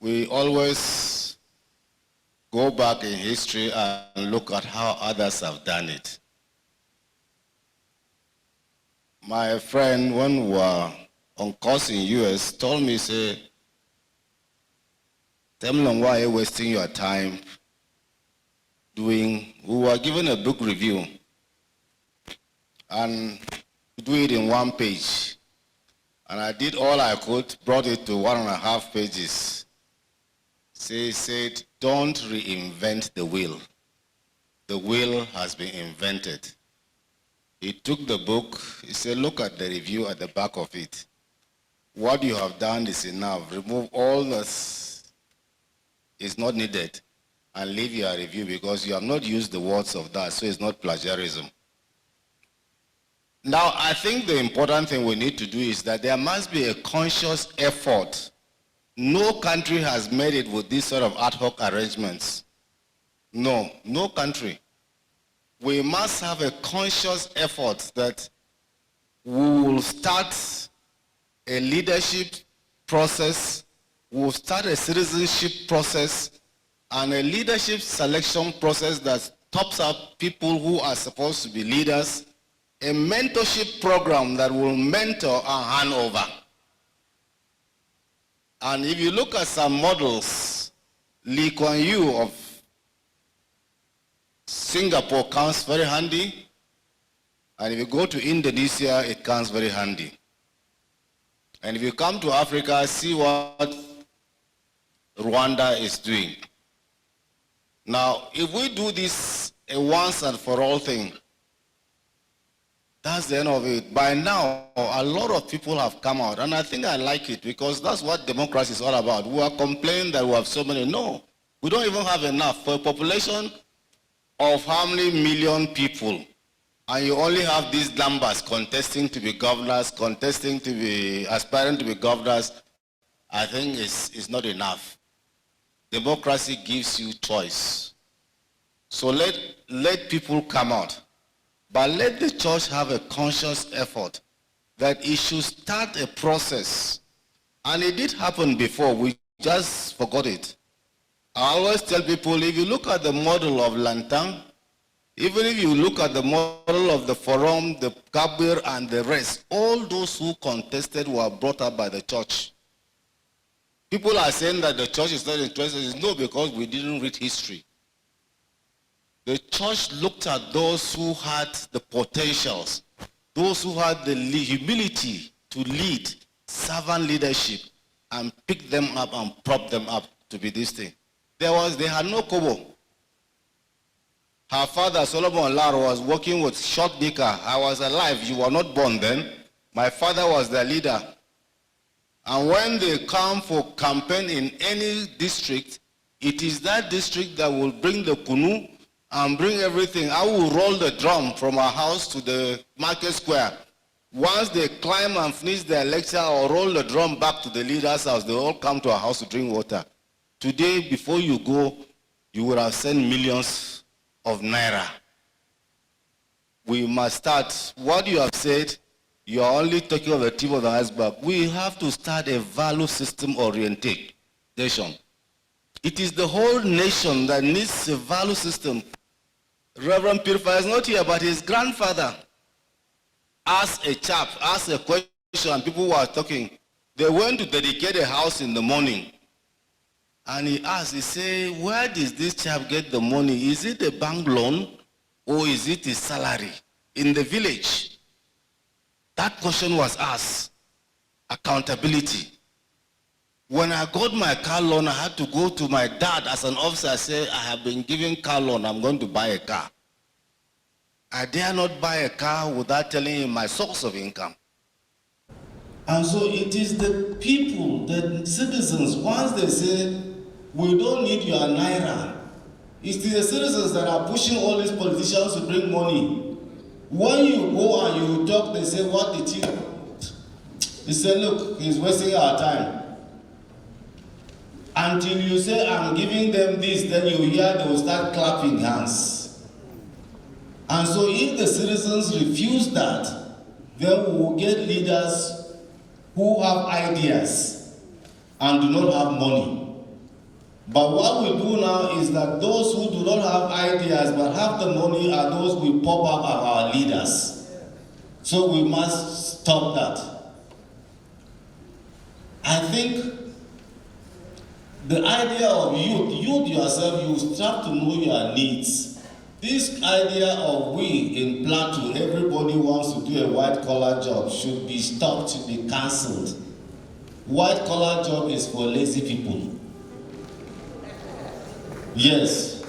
We always go back in history and look at how others have done it. My friend, when we were on course in US, told me, say, Temlong, why are you wasting your time we were given a book review and do it in 1 page. And I did all I could, brought it to 1.5 pages. He said, don't reinvent the wheel. The wheel has been invented. He took the book, he said, look at the review at the back of it. What you have done is enough. Remove all this is not needed and leave your review because you have not used the words of that, so it's not plagiarism. Now, I think the important thing we need to do is that there must be a conscious effort. No country has made it with this sort of ad hoc arrangements. No, no country. We must have a conscious effort that we will start a leadership process, we will start a citizenship process, and a leadership selection process that tops up people who are supposed to be leaders, a mentorship program that will mentor and hand over. And if you look at some models, Lee Kuan Yew of Singapore comes very handy, and if you go to Indonesia, it comes very handy. And if you come to Africa, see what Rwanda is doing. Now, if we do this a once and for all thing, that's the end of it. By now, a lot of people have come out, and I think I like it because that's what democracy is all about. We are complaining that we have so many. No, we don't even have enough. For a population of how many million people, and you only have these numbers contesting to be governors, contesting to be, aspiring to be governors, I think it's not enough. Democracy gives you choice. So let people come out. But let the church have a conscious effort that it should start a process. And it did happen before, we just forgot it. I always tell people, if you look at the model of Lantang, even if you look at the model of the Forum, the Kabir, and the rest, all those who contested were brought up by the church. People are saying that the church is not interested. No, because we didn't read history. The church looked at those who had the potentials, those who had the humility to lead, servant leadership, and pick them up and prop them up to be this thing. They had no kobo. Her father, Solomon Lar, was working with short Nika. I was alive. You were not born then. My father was the leader. And when they come for campaign in any district, it is that district that will bring the kunu and bring everything. I will roll the drum from our house to the market square. Once they climb and finish their lecture or roll the drum back to the leader's house, they all come to our house to drink water. Today, before you go, you would have sent millions of naira. We must start. What you have said, you are only talking of the tip of the iceberg. We have to start a value system orientation. It is the whole nation that needs a value system. Reverend Purifier is not here, but his grandfather asked a question, and people were talking. They went to dedicate a house in the morning. And he asked, he said, where does this chap get the money? Is it a bank loan or is it his salary in the village? That question was asked. Accountability. When I got my car loan, I had to go to my dad as an officer and say, I have been given car loan, I'm going to buy a car. I dare not buy a car without telling him my source of income. And so it is the people, the citizens, once they say, we don't need your naira, it is the citizens that are pushing all these politicians to bring money. When you go and you talk, they say, what did he do? He said, look, he's wasting our time. Until you say, I'm giving them this, then you hear they will start clapping hands. And so if the citizens refuse that, then we will get leaders who have ideas and do not have money. But what we do now is that those who do not have ideas but have the money are those we pop up as our leaders. So we must stop that. I think the idea of youth yourself, you start to know your needs. This idea of we in Plateau, everybody wants to do a white-collar job, should be stopped, should be cancelled. White-collar job is for lazy people. Yes.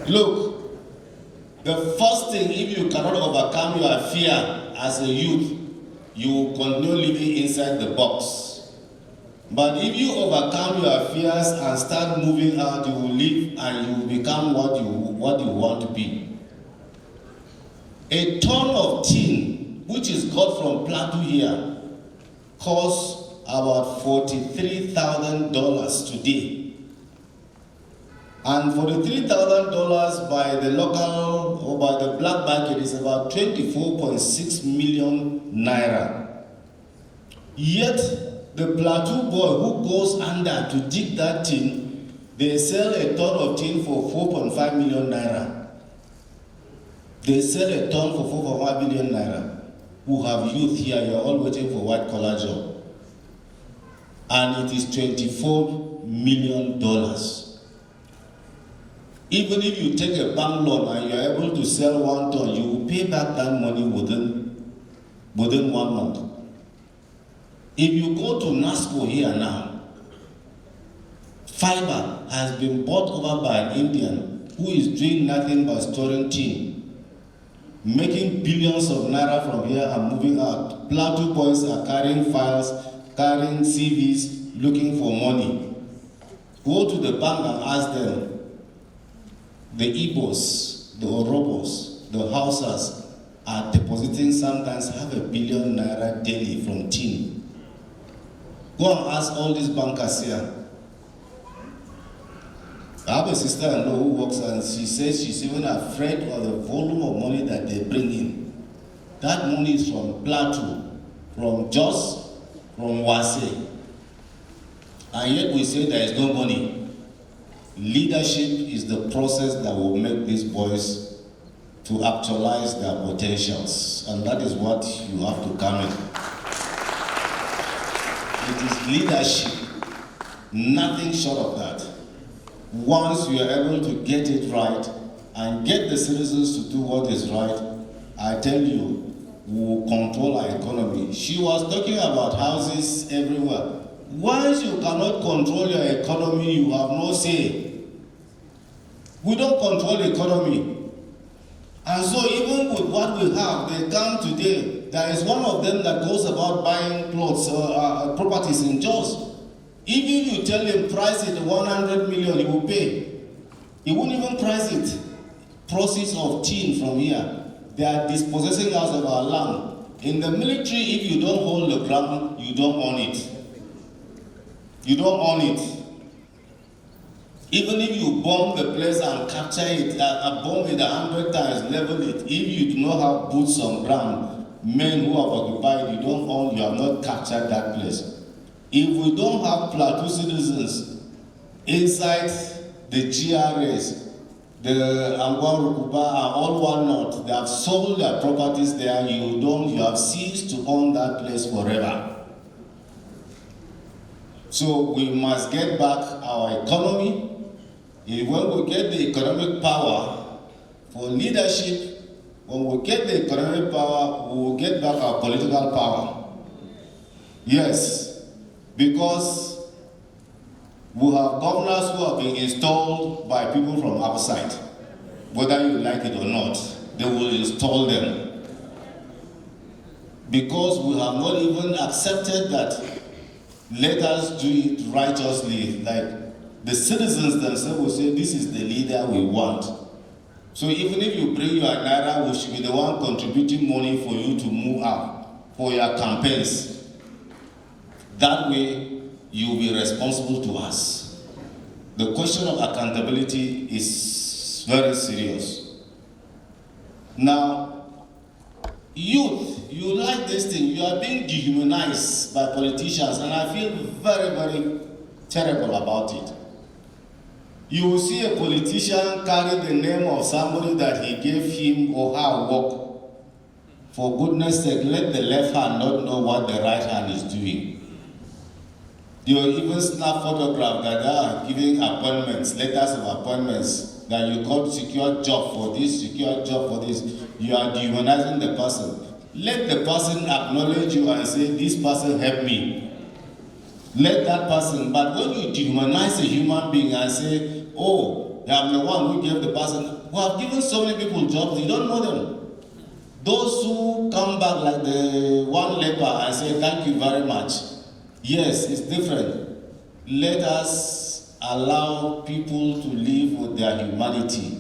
Look, the first thing, if you cannot overcome your fear as a youth, you will continue living inside the box. But if you overcome your fears and start moving out, you will live and you will become what you want to be. A ton of tin, which is got from Plateau here, costs about $43,000 today. And $43,000 by the local or by the black market is about 24.6 million naira. Yet, the Plateau boy who goes under to dig that tin, they sell a ton of tin for 4.5 million naira. They sell a ton for 4.5 million naira. Who have youth here, you're all waiting for white-collar job. And it is $24 million. Even if you take a bank loan and you are able to sell 1 ton, you will pay back that money within 1 month. If you go to NASCO here now, fiber has been bought over by an Indian who is doing nothing but storing tin, making billions of naira from here and moving out. Plateau boys are carrying files, carrying CVs, looking for money. Go to the bank and ask them, the Igbos, the Orobos, the Hausas are depositing sometimes $500 million naira daily from tin. Go and ask all these bankers here. I have a sister-in-law who works and she says she's even afraid of the volume of money that they bring in. That money is from Plateau, from Jos, from Wase. And yet we say there is no money. Leadership is the process that will make these boys to actualize their potentials. And that is what you have to come in. It is leadership, nothing short of that. Once you are able to get it right and get the citizens to do what is right, I tell you, we will control our economy. She was talking about houses everywhere. Once you cannot control your economy, you have no say. We don't control the economy. And so even with what we have, they come today. There is one of them that goes about buying plots, properties in Jos. Even if you tell him price it 100 million, he will pay. He won't even price it. Proceeds of tin from here. They are dispossessing us of our land. In the military, if you don't hold the ground, you don't own it. You don't own it. Even if you bomb the place and capture it, bomb it 100 times, level it, if you do not have boots on ground, men who have occupied, you don't own, you have not captured that place. If we don't have Plateau citizens inside the GRAs, the Angwan Rukuba and all whatnot, they have sold their properties there, you have ceased to own that place forever. So we must get back our economy. When we get the economic power for leadership, when we get the economic power, we will get back our political power. Yes, because we have governors who have been installed by people from outside. Whether you like it or not, they will install them. Because we have not even accepted that let us do it righteously. Like the citizens themselves will say, this is the leader we want. So even if you bring your naira, we should be the one contributing money for you to move out for your campaigns. That way, you will be responsible to us. The question of accountability is very serious. Now, Youth, you like this thing, you are being dehumanized by politicians, and I feel very, very terrible about it. You will see a politician carry the name of somebody that he gave him or her work. For goodness sake, let the left hand not know what the right hand is doing. You will even snap photograph that are giving appointments, letters of appointments, that you got secure job for this, secure job for this. You are dehumanizing the person. Let the person acknowledge you and say, this person helped me. Let that person, but when you dehumanize a human being and say, oh, I'm the one who gave the person, who have given so many people jobs, you don't know them. Those who come back like the one leper and say, thank you very much. Yes, it's different. Let us allow people to live with their humanity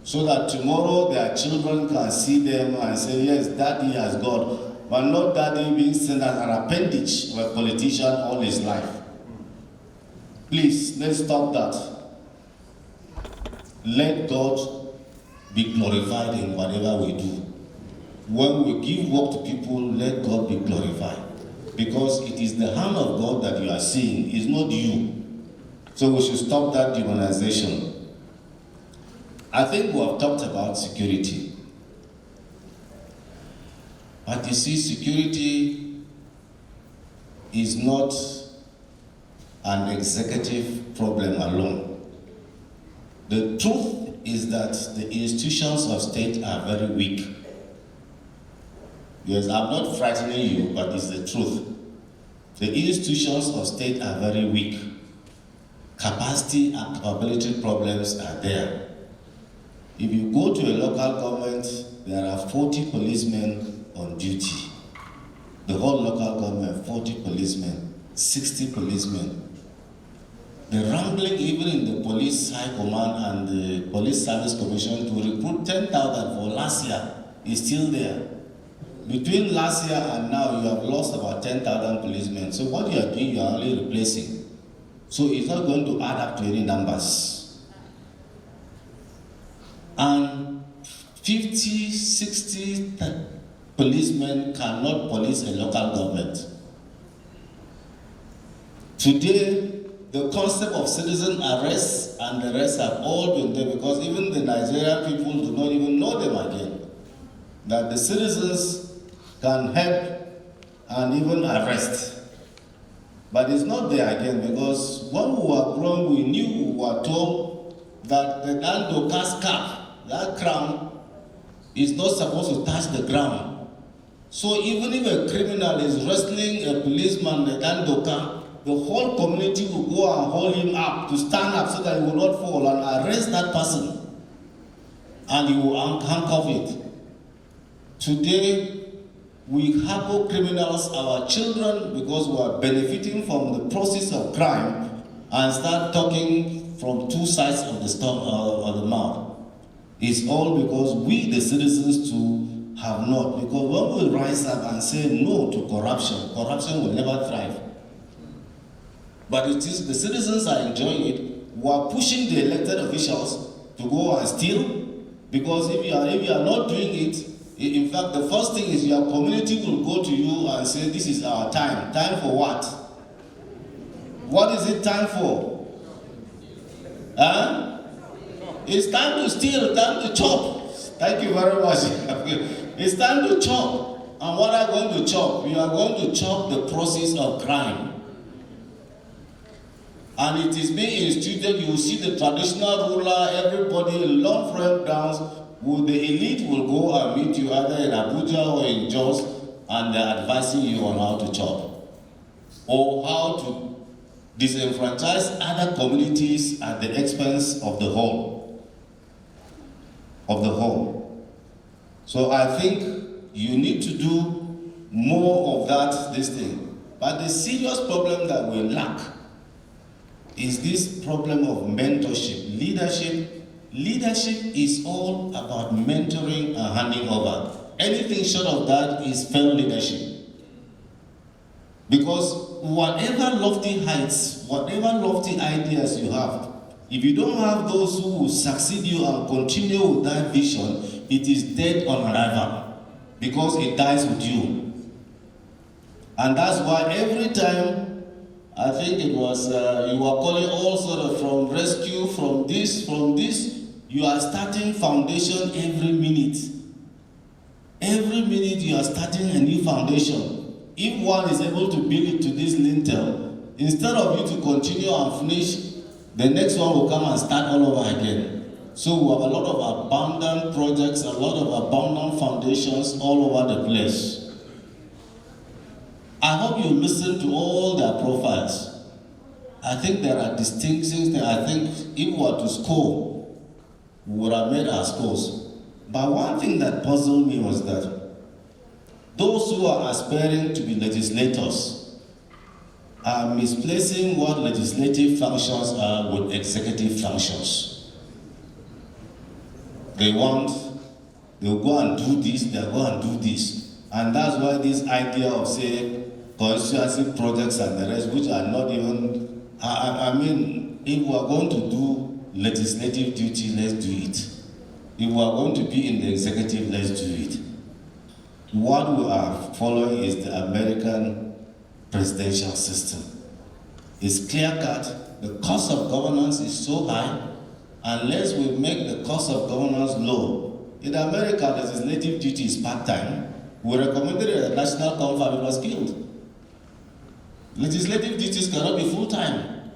so that tomorrow their children can see them and say, yes, daddy has God, but not daddy being sent as an appendage of a politician all his life. Please, let's stop that. Let God be glorified in whatever we do. When we give work to people, let God be glorified. Because it is the hand of God that you are seeing, it's not you. So we should stop that demonization. I think we have talked about security. But you see, security is not an executive problem alone. The truth is that the institutions of state are very weak. Yes, I'm not frightening you, but it's the truth. The institutions of state are very weak. Capacity and capability problems are there. If you go to a local government, there are 40 policemen on duty. The whole local government, 40 policemen, 60 policemen. The wrangling even in the police high command and the police service commission to recruit 10,000 for last year is still there. Between last year and now, you have lost about 10,000 policemen. So what you are doing, you are only replacing. So it's not going to add up to any numbers. And 50, 60 policemen cannot police a local government. Today, the concept of citizen arrest and the rest have all been there because even the Nigerian people do not even know them again. That the citizens can help and even arrest. But it's not there again because when we were grown, we knew, we were told that the Dandoka's cap, that crown, is not supposed to touch the ground. So even if a criminal is wrestling a policeman, the Dandoka, the whole community will go and hold him up to stand up so that he will not fall and arrest that person. And he will handcuff it. Today, we harbor criminals, our children, because we are benefiting from the process of crime and start talking from two sides of the storm of the mouth. It's all because we, the citizens, too, have not. Because when we rise up and say no to corruption, corruption will never thrive. But it is the citizens are enjoying it. We are pushing the elected officials to go and steal, because if you are not doing it, in fact, the first thing is your community will go to you and say, this is our time. Time for what? What is it time for? Huh? It's time to steal, time to chop. Thank you very much. It's time to chop. And what are you going to chop? You are going to chop the process of crime. And it is being instituted. You will see the traditional ruler, everybody in long frame downs. The elite will go and meet you either in Abuja or in Jos, and they're advising you on how to chop or how to disenfranchise other communities at the expense of the whole. So I think you need to do more of this thing. But the serious problem that we lack is this problem of mentorship, leadership. Leadership is all about mentoring and handing over. Anything short of that is failed leadership. Because whatever lofty heights, whatever lofty ideas you have, if you don't have those who will succeed you and continue with that vision, it is dead on arrival. because it dies with you. And that's why every time, I think it was, you were calling all sort of from rescue, from this, you are starting foundation every minute. Every minute you are starting a new foundation. If one is able to build it to this lintel, instead of you to continue and finish, the next one will come and start all over again. So we have a lot of abandoned projects, a lot of abandoned foundations all over the place. I hope you listen to all their profiles. I think there are distinctions that I think if we were to score, we would have made our scores. But one thing that puzzled me was that those who are aspiring to be legislators are misplacing what legislative functions are with executive functions. They'll go and do this, they'll go and do this. And that's why this idea of, say, constituency projects and the rest, which are not even, I mean, if we are going to do legislative duty, let's do it. If we are going to be in the executive, let's do it. What we are following is the American presidential system. It's clear-cut. The cost of governance is so high. Unless we make the cost of governance low, in America, legislative duty is part-time. We recommended it at the national conference, it was killed. Legislative duties cannot be full-time.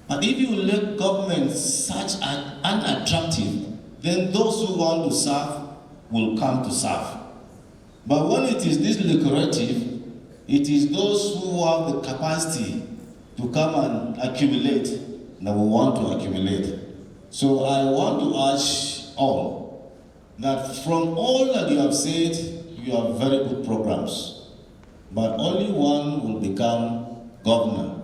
But if you make government such unattractive, then those who want to serve will come to serve. But when it is this lucrative, it is those who have the capacity to come and accumulate that will want to accumulate. So I want to urge all that from all that you have said, you have very good programs. But only one will become governor.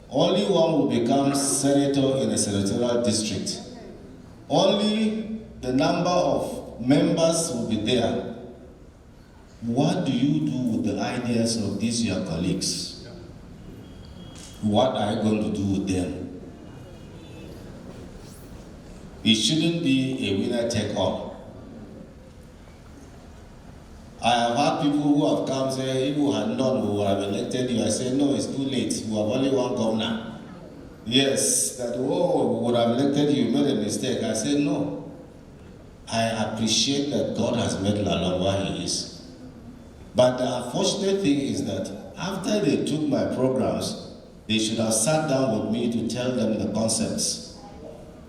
Only one will become senator in a senatorial district. Only the number of members will be there. What do you do with the ideas of these your colleagues? What are you going to do with them? It shouldn't be a winner take all. I have had people who have come say, if we had known we would have elected you. I say, no, it's too late. We have only one governor. Yes, that, oh, we would have elected you, made a mistake. I say, no. I appreciate that God has made Lalong where he is. But the unfortunate thing is that after they took my programs, they should have sat down with me to tell them the concepts.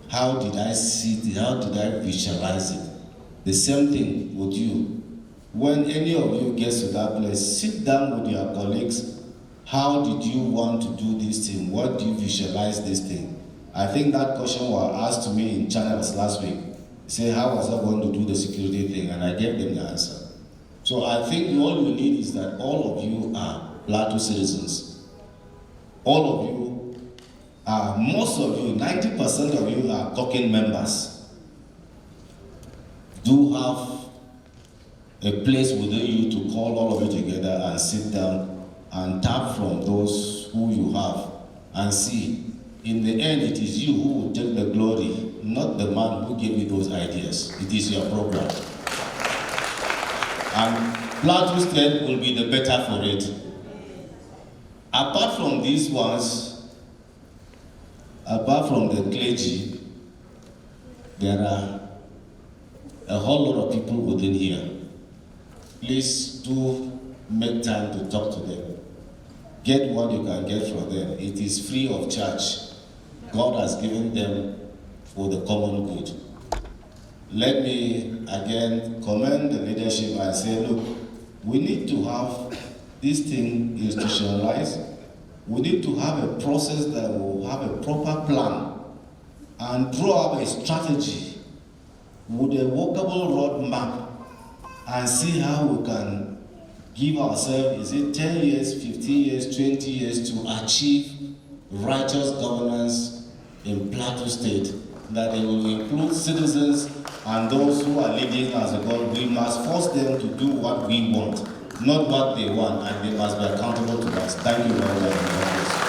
How did I see it? How did I visualize it? The same thing with you. When any of you gets to that place, sit down with your colleagues. How did you want to do this thing? What do you visualize this thing? I think that question was asked to me in channels last week. Say, how was I going to do the security thing? And I gave them the answer. So I think all you need is that all of you are Plateau citizens. All of you are, most of you, 90% of you are Cocin members. Do have a place within you to call all of you together and sit down and tap from those who you have and see. In the end, it is you who will take the glory, not the man who gave you those ideas. It is your program. And Plateau State will be the better for it. Apart from these ones, apart from the clergy, there are a whole lot of people within here. Please do make time to talk to them. Get what you can get from them. It is free of charge. God has given them for the common good. Let me again commend the leadership and say, look, we need to have this thing institutionalized. We need to have a process that will have a proper plan and draw up a strategy with a workable roadmap and see how we can give ourselves, is it 10 years, 15 years, 20 years to achieve righteous governance in Plateau State, that it will include citizens and those who are leading as a God. We must force them to do what we want, not what they want, and they must be accountable to us. Thank you very much.